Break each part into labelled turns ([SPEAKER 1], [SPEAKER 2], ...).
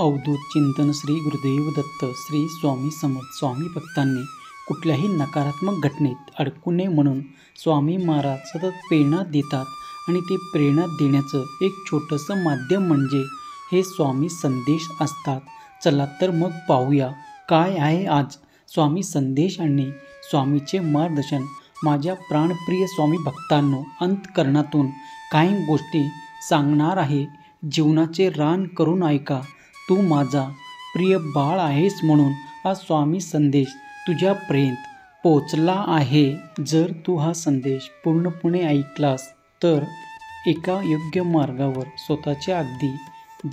[SPEAKER 1] अवधूत चिंतन श्री गुरुदेव दत्त श्री स्वामी समर्थ. स्वामी भक्तांनी कुठल्याही नकारात्मक घटनेत अडकू नये म्हणून स्वामी महाराज सतत प्रेरणा देतात आणि ते प्रेरणा देण्याचं एक छोटंसं माध्यम म्हणजे हे स्वामी संदेश असतात. चला तर मग पाहूया काय आहे आज स्वामी संदेश आणि स्वामीचे मार्गदर्शन. माझ्या प्राणप्रिय स्वामी भक्तांनो, अंतःकरणातून काही गोष्टी सांगणार आहे. जीवनाचे रान करून ऐका. तू माझा प्रिय बाळ आहेस म्हणून हा स्वामी संदेश तुझ्यापर्यंत पोचला आहे. जर तू हा संदेश पूर्णपणे ऐकलास तर एका योग्य मार्गावर स्वतःच्या अगदी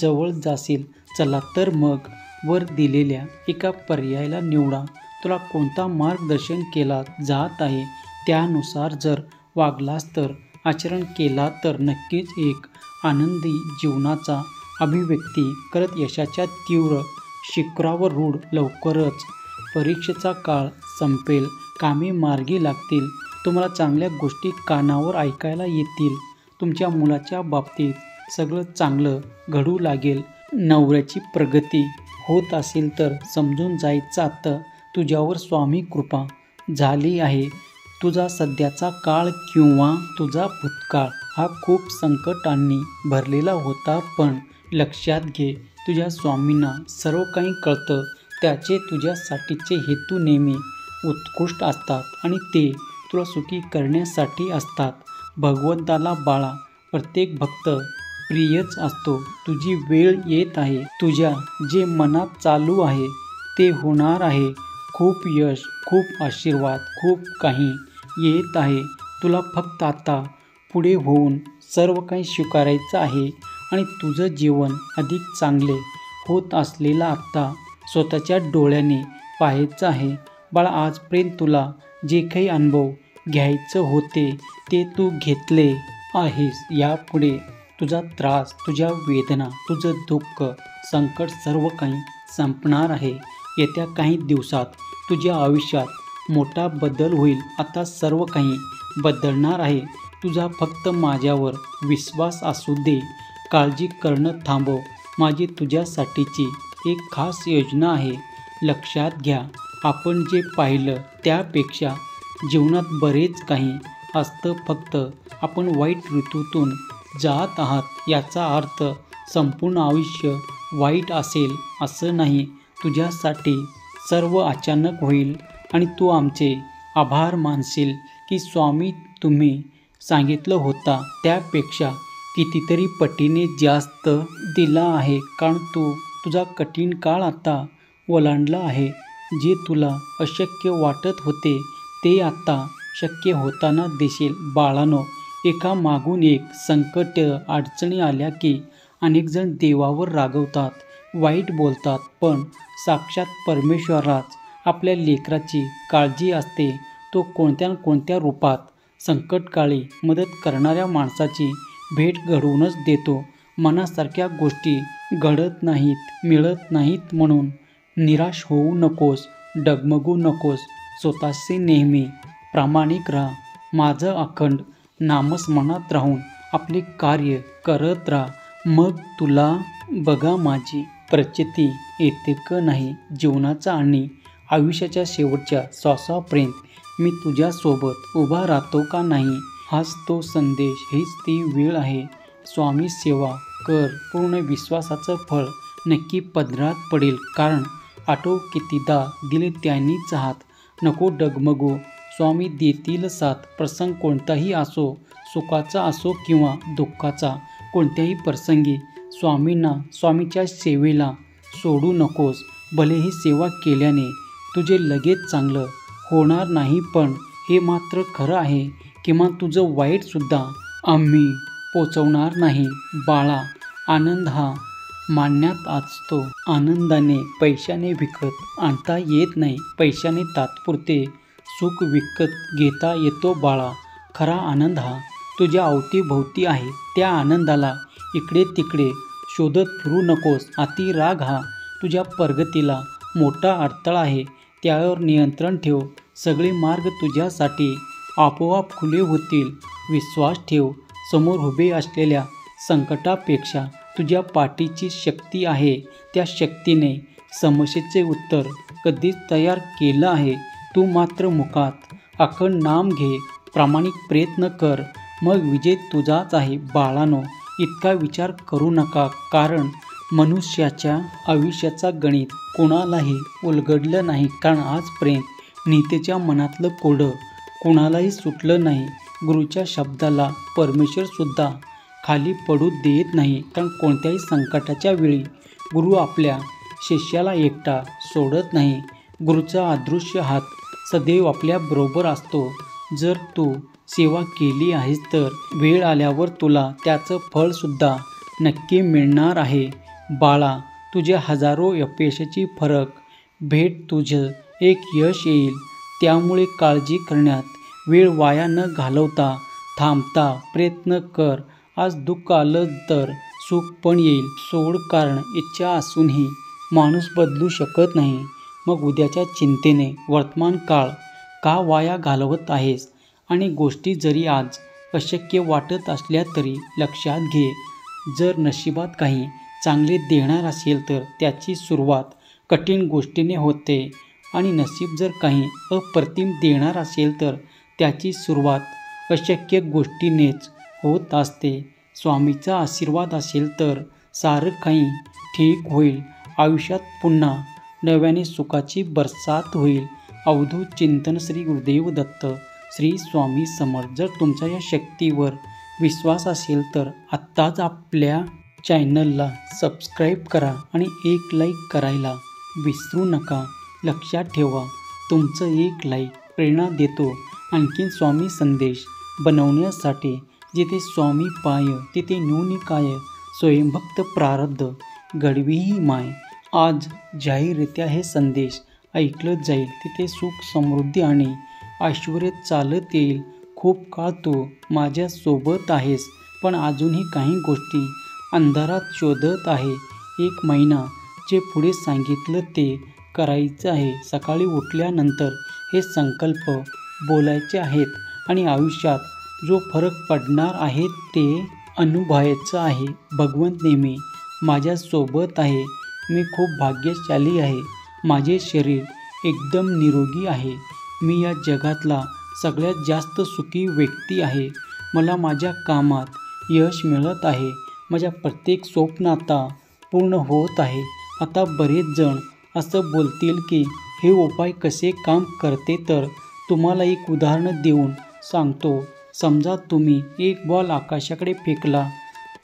[SPEAKER 1] जवळ जाशील. चला तर मग वर दिलेल्या एका पर्यायाला निवडा. तुला कोणता मार्गदर्शन केला जात आहे त्यानुसार जर वागलास तर आचरण केला तर नक्कीच एक आनंदी जीवनाचा अभिव्यक्ती करत यशाच्या तीव्र शिखरावर रूढ. लवकरच परीक्षेचा काळ संपेल, कामे मार्गी लागतील, तुम्हाला चांगल्या गोष्टी कानावर ऐकायला येतील, तुमच्या मुलाच्या बाबतीत सगळं चांगलं घडू लागेल. नवऱ्याची प्रगती होत असेल तर समजून जायचं आता तुझ्यावर स्वामी कृपा झाली आहे. तुझा सध्याचा काळ किंवा तुझा भूतकाळ हा खूप संकटांनी भरलेला होता, पण लक्षात घे, तुझ्या स्वामींना सर्व काही कळतं. त्याचे तुझ्यासाठीचे हेतू नेहमी उत्कृष्ट असतात आणि ते तुला सुखी करण्यासाठी असतात. भगवंताला बाळा प्रत्येक भक्त प्रियच असतो. तुझी वेळ येत आहे. तुझ्या जे मनात चालू आहे ते होणार आहे. खूप यश, खूप आशीर्वाद, खूप काही येत आहे. तुला फक्त आता पुढे होऊन सर्व काही स्वीकारायचं आहे आणि तुझं जीवन अधिक चांगले होत असलेला आत्ता स्वतःच्या डोळ्याने पाहायचं आहे. बाळा, आजपर्यंत तुला जे काही अनुभव घ्यायचं होते ते तू घेतले आहेस. यापुढे तुझा त्रास, तुझ्या वेदना, तुझं दुःख, संकट सर्व काही संपणार आहे. येत्या काही दिवसात तुझ्या आयुष्यात मोठा बदल होईल. आता सर्व काही बदलणार आहे. तुझा फक्त माझ्यावर विश्वास असू दे. काळजी करणं थांबव. माझी तुझ्यासाठीची एक खास योजना आहे. लक्षात घ्या, आपण जे पाहिलं त्यापेक्षा जीवनात बरेच काही असतं. फक्त आपण वाईट ऋतूतून जात आहात याचा अर्थ संपूर्ण आयुष्य वाईट असेल असं नाही. तुझ्यासाठी सर्व अचानक होईल आणि तू आमचे आभार मानशील की स्वामी तुम्ही सांगितलं होता त्यापेक्षा कितीतरी पटीने जास्त दिला आहे. कारण तुझा कठीण काळ आता ओलांडला आहे. जे तुला अशक्य वाटत होते ते आता शक्य होताना दिसेल. बाळांनो, एका मागून एक संकट अडचणी आल्या की अनेकजण देवावर रागवतात, वाईट बोलतात, पण साक्षात परमेश्वराच आपल्या लेकराची काळजी असते. तो कोणत्या ना कोणत्या रूपात संकटकाळी मदत करणाऱ्या माणसाची भेट घडवूनच देतो. मनासारख्या गोष्टी घडत नाहीत, मिळत नाहीत म्हणून निराश होऊ नकोस, डगमगू नकोस. स्वतःशी नेहमी प्रामाणिक राहा. माझं अखंड नामस्मरणात राहून आपले कार्य करत राहा. मग तुला बघा माझी प्रचिती येते का नाही. जीवनाचा आणि आयुष्याच्या शेवटच्या श्वासापर्यंत मी तुझ्यासोबत उभा राहतो का नाही. हाच तो संदेश, हीच ती वेळ आहे. स्वामी सेवा कर. पूर्ण विश्वासाचं फळ नक्की पदरात पडेल. कारण आठव कितीदा दिले त्यांनीच हात. नको डगमगू, स्वामी देतील साथ. प्रसंग कोणताही असो, सुखाचा असो किंवा दुःखाचा, कोणत्याही प्रसंगी स्वामींना, स्वामीच्या सेवेला सोडू नकोस. भलेही सेवा केल्याने तुझे लगेच चांगलं होणार नाही, पण हे मात्र खरं आहे, किमान तुझं वाईटसुद्धा आम्ही पोचवणार नाही. बाळा, आनंद हा मानण्यात असतो. आनंदाने पैशाने विकत आणता येत नाही. पैशाने तात्पुरते सुख विकत घेता येतो. बाळा, खरा आनंद हा तुझ्या अवतीभोवती आहे. त्या आनंदाला इकडे तिकडे शोधत फिरू नकोस. अति राग हा तुझ्या प्रगतीला मोठा अडथळा आहे. त्यावर नियंत्रण ठेव. सगळे मार्ग तुझ्यासाठी आपोआप खुले होतील. विश्वास ठेव. समोर उभे असलेल्या संकटापेक्षा तुझ्या पाठीची शक्ती आहे, त्या शक्तीने समस्येचे उत्तर कधीच तयार केलं आहे. तू मात्र मुखात अखंड नाम घे, प्रामाणिक प्रयत्न कर, मग विजय तुझाच आहे. बाळानो, इतका विचार करू नका, कारण मनुष्याच्या आयुष्याचा गणित कोणालाही उलगडलं नाही. कारण आजपर्यंत नीतेच्या मनातलं कोडं कोणालाही सुटलं नाही. गुरुच्या शब्दाला परमेश्वरसुद्धा खाली पडू देत नाही. कारण कोणत्याही संकटाच्या वेळी गुरु आपल्या शिष्याला एकटा सोडत नाही. गुरुचा अदृश्य हात सदैव आपल्याबरोबर असतो. जर तू सेवा केली आहेस तर वेळ आल्यावर तुला त्याचं फळसुद्धा नक्की मिळणार आहे. बाळा, तुझ्या हजारो अपयशाची फरक भेट तुझं एक यश येईल. त्यामुळे काळजी करण्यात वेळ वाया न घालवता थांबता प्रयत्न कर. आज दुःख आलं तर सुख पण येईल. सोड, कारण इच्छा असूनही माणूस बदलू शकत नाही. मग उद्याच्या चिंतेने वर्तमान काळ का वाया घालवत आहेस? आणि गोष्टी जरी आज अशक्य वाटत असल्या तरी लक्षात घे, जर नशिबात काही चांगले देणार असेल तर त्याची सुरुवात कठीण गोष्टीने होते. आणि नशीब जर काही अप्रतिम देणार असेल तर त्याची सुरुवात अशक्य गोष्टीनेच होत असते. स्वामीचा आशीर्वाद असेल तर सारं काही ठीक होईल. आयुष्यात पुन्हा नव्याने सुखाची बरसात होईल. अवधूत चिंतन श्री गुरुदेव दत्त श्री स्वामी समर्थ. जर तुमच्या या शक्तीवर विश्वास असेल तर आत्ताच आपल्या चॅनलला सबस्क्राईब करा आणि एक लाईक करायला विसरू नका. लक्षात ठेवा, तुमचं एक लाईक प्रेरणा देतो आणखीन स्वामी संदेश बनवण्यासाठी. जिथे स्वामी पाय तिथे न्यूनी काय, स्वयंभक्त प्रारब्ध घडवीही माय. आज जाहीररित्या हे संदेश ऐकलं जाईल तिथे सुख, समृद्धी आणि ऐश्वर्य चालत येईल. खूप काळ तू माझ्या सोबत आहेस, पण अजूनही काही गोष्टी अंधारात शोधत आहे. 1 महिना जे पुढे सांगितलं ते करायचं आहे. सकाळी उठल्यानंतर हे संकल्प बोलायचे आहेत आणि आयुष्यात जो फरक पडणार आहे ते अनुभवायचं आहे. भगवंत नेहमी माझ्यासोबत आहे. मी खूप भाग्यशाली आहे. माझे शरीर एकदम निरोगी आहे. मी या जगातला सगळ्यात जास्त सुखी व्यक्ती आहे. मला माझ्या कामात यश मिळत आहे. माझ्या प्रत्येक स्वप्न आता पूर्ण होत आहे. आता बरेच जण असं बोलतील की हे उपाय कसे काम करते, तर तुम्हाला एक उदाहरण देऊन सांगतो. समजा तुम्ही एक बॉल आकाशाकडे फेकला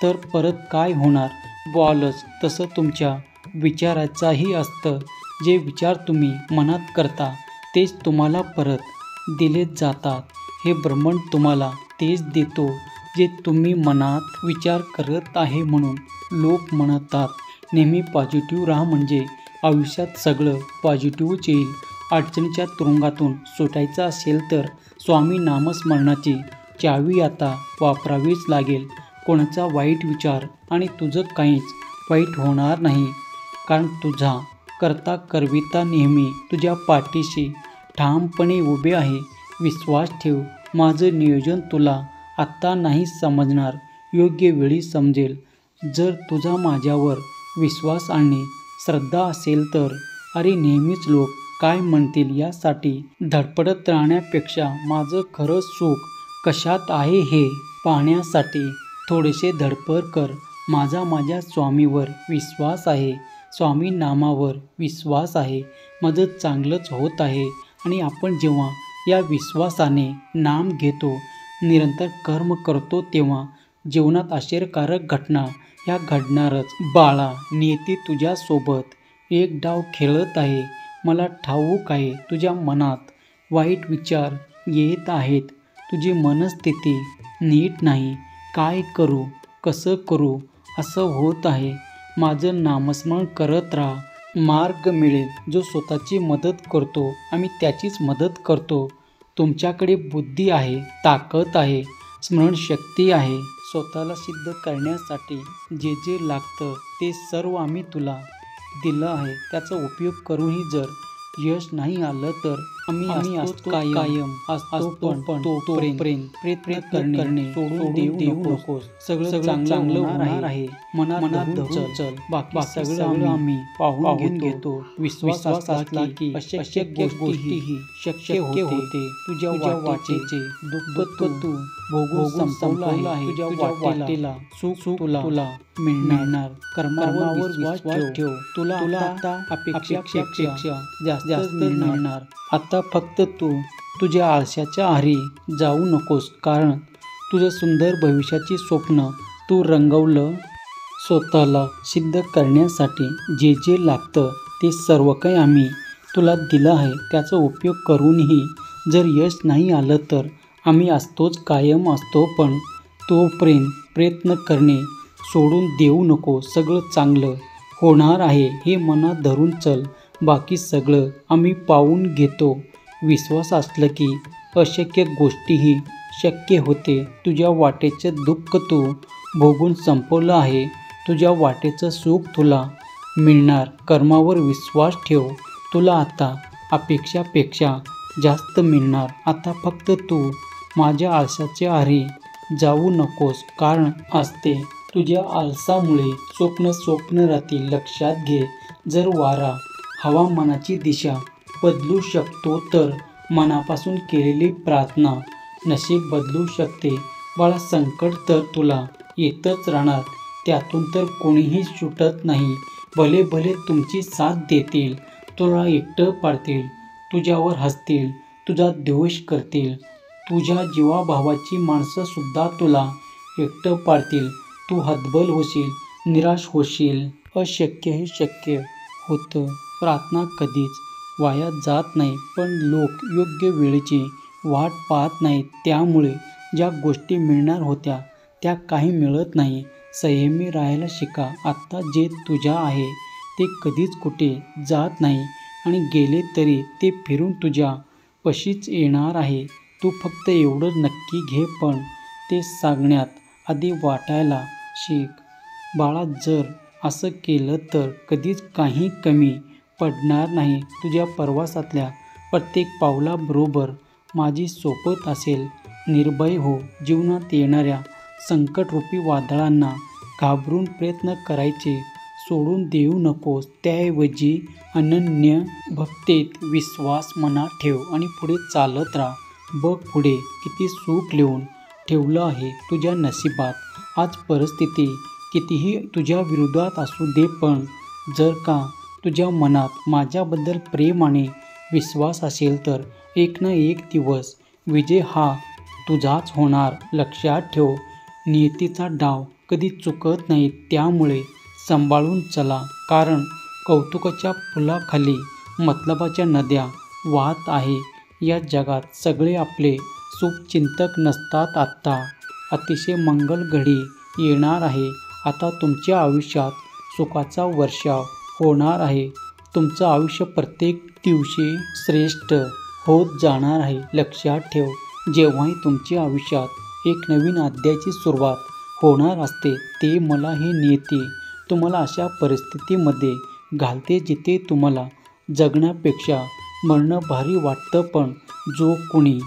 [SPEAKER 1] तर परत काय होणार? बॉलच. तसं तुमच्या विचाराचाही असतं. जे विचार तुम्ही मनात करता तेच तुम्हाला परत दिले जातात. हे ब्रह्मांड तुम्हाला तेच देतो जे तुम्ही मनात विचार करत आहे. म्हणून लोक म्हणतात नेहमी पॉझिटिव्ह राहा, म्हणजे आयुष्यात सगळं पॉझिटिव्हच येईल. अडचणीच्या तुरुंगातून सुटायचं असेल तर स्वामी नामस्मरणाची चावी आता वापरावीच लागेल. कोणाचा वाईट विचार आणि तुझं काहीच वाईट होणार नाही, कारण तुझा करता करविता नेहमी तुझ्या पाठीशी ठामपणे उभे आहे. विश्वास ठेव, माझं नियोजन तुला आत्ता नाही समजणार, योग्य वेळी समजेल. जर तुझा माझ्यावर विश्वास आणि श्रद्धा असेल तर. अरे, नेहमीच लोक काय म्हणतील यासाठी धडपडत राहण्यापेक्षा माझं खरं सुख कशात आहे हे पाहण्यासाठी थोडेसे धडपड कर. माझ्या स्वामीवर विश्वास आहे. स्वामी नामावर विश्वास आहे. माझं चांगलंच होत आहे. आणि आपण जेव्हा या विश्वासाने नाम घेतो, निरंतर कर्म करतो, तेव्हा जीवनात आश्चर्यकारक घटना ह्या घडणारच. बाळा, नियती तुझ्यासोबत एक डाव खेळत आहे. मला ठाऊक आहे तुझ्या मनात वाईट विचार येत आहेत. तुझी मनस्थिती नीट नाही. काय करू, कसं करू असं होत आहे. माझं नामस्मरण करत राहा. मार्ग मिळेल. जो स्वतःची मदत करतो आम्ही त्याचीच मदत करतो. तुमच्याकडे बुद्धी आहे, ताकद आहे, स्मरणशक्ती आहे. स्वतःला सिद्ध करण्यासाठी जे जे लागतं ते सर्व आम्ही तुला दिलं आहे. त्याचा उपयोग करूनही जर यश नाही आलं तर आम्ही असतो कायम असतो पण तो प्रयत्न करणे सोडून देऊ नकोस. सगळं चांगलं होणार आहे. मनात धरून चल. बाकी सगळं आम्ही पाहून घेतो. विश्वास असला की अशक्य गोष्टीही शक्य होते. तुझ्या वाटेचे दुःख तू भोगून संपवलं आहे. तुझ्या वाटेला सुख तुला मिळणार. कर्मावर विश्वास ठेव. तुला आता अपेक्षेपेक्षा जास्त मिळणार. आता फक्त तू तुझ्या आळशाच्या आहारी जाऊ नकोस, कारण तुझं सुंदर भविष्याची स्वप्न तू रंगवलं. स्वतःला सिद्ध करण्यासाठी जे जे लागतं ते सर्व काही आम्ही तुला दिलं आहे. त्याचा उपयोग करूनही जर यश नाही आलं तर आम्ही असतोच कायम असतो पण तोपर्यंत प्रयत्न करणे सोडून देऊ नको. सगळं चांगलं होणार आहे हे मनात धरून चल. बाकी सगळं आम्ही पाहून घेतो. विश्वास असलं की अशक्य गोष्टीही शक्य होते. तुझ्या वाटेचं दुःख तू भोगून संपवलं आहे. तुझ्या वाटेचं सुख तुला मिळणार. कर्मावर विश्वास ठेव. तुला आता अपेक्षापेक्षा जास्त मिळणार. आता फक्त तू माझ्या आळसाच्या आहारी जाऊ नकोस, कारण असते तुझ्या आळसामुळे स्वप्न राहतील. लक्षात घे, जर वारा हवामानाची दिशा बदलू शकतो तर मनापासून केलेली प्रार्थना नशीब बदलू शकते. बाळा, संकट तर तुला येतच राहणार. त्यातून तर कोणीही सुटत नाही. भले तुमची साथ देतील, तुला एकटं पाडतील, तुझ्यावर हसतील, तुझा द्वेष करतील. तुझ्या जीवाभावाची माणसं सुद्धा तुला एकटं पाडतील. तू हतबल होशील, निराश होशील. अशक्य हे शक्य होतं. प्रार्थना कधीच वाया जात नाही, पण लोक योग्य वेळेची वाट पाहत नाहीत. त्यामुळे ज्या गोष्टी मिळणार होत्या त्या काही मिळत नाही. संयमी राहायला शिका. आता जे तुझ्या आहे ते कधीच कुठे जात नाही आणि गेले तरी ते फिरून तुझ्या पशीच येणार आहे. तू फक्त एवढं नक्की घे, पण ते सांगण्यात आधी वाटायला शिक. बाळा, जर असं केलं तर कधीच काही कमी पडणार नाही. तुझ्या प्रवासातल्या प्रत्येक पावलाबरोबर माझी सोबत असेल. निर्भय हो. जीवनात येणाऱ्या संकटरूपी वादळांना घाबरून प्रयत्न करायचे सोडून देऊ नकोस. त्याऐवजी अनन्य भक्तीत विश्वास मनात ठेव आणि पुढे चालत राहा. बघ पुढे किती सुख लिहून ठेवलं आहे तुझ्या नशिबात. आज परिस्थिती कितीही तुझ्या विरोधात असू दे, पण जर का तुझ्या मनात माझ्याबद्दल प्रेम आणि विश्वास असेल तर एक ना एक दिवस विजय हा तुझाच होणार. लक्षात ठेव, नियतीचा डाव कधी चुकत नाही. त्यामुळे सांभाळून चला, कारण कौतुकाच्या फुलाखाली मतलबाच्या नद्या वाहत आहे. या जगात सगळे आपले शुभचिंतक नसतात. आता अतिशय मंगल घडी येणार आहे. आता तुमच्या आयुष्यात सुखाचा वर्षाव होणार आहे. तुमचं आयुष्य प्रत्येक दिवशी श्रेष्ठ होत जाणार आहे. लक्षात ठेव, जेव्हाही तुमच्या आयुष्यात एक नवीन अध्यायाची सुरुवात होणार असते, ते मला हे नियती तुम्हाला अशा परिस्थितीमध्ये घालते जिथे तुम्हाला जगण्यापेक्षा मरणं भारी वाटतं. पण जो कोणी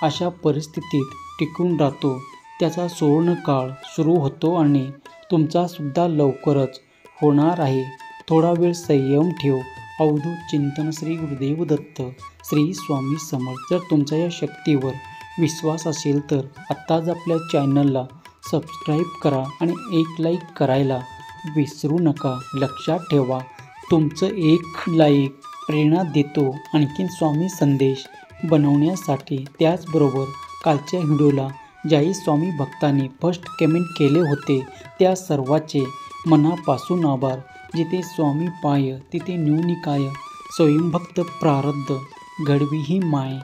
[SPEAKER 1] अशा परिस्थितीत टिकून राहतो त्याचा सुवर्णकाळ सुरू होतो आणि तुमचासुद्धा लवकरच होणार आहे. थोडा वेळ संयम ठेव. अवधूत चिंतन. श्री गुरुदेव दत्त. श्री स्वामी समर्थ. जर तुमचा या शक्तीवर विश्वास असेल तर आत्ताच आपल्या चॅनलला सबस्क्राईब करा आणि एक लाईक करायला विसरू नका. लक्षात ठेवा, तुमचं एक लाईक प्रेरणा देतो आणखीन स्वामी संदेश बनवण्यासाठी. त्याचबरोबर कालच्या व्हिडिओला ज्याही स्वामी भक्तांनी फर्स्ट कमेंट केले होते त्या सर्वांचे मनापासून आभार. जिथे स्वामी पाय तिथे न्यूनिकाय. स्वयंभक्त प्रारब्ध घडवी ही माय.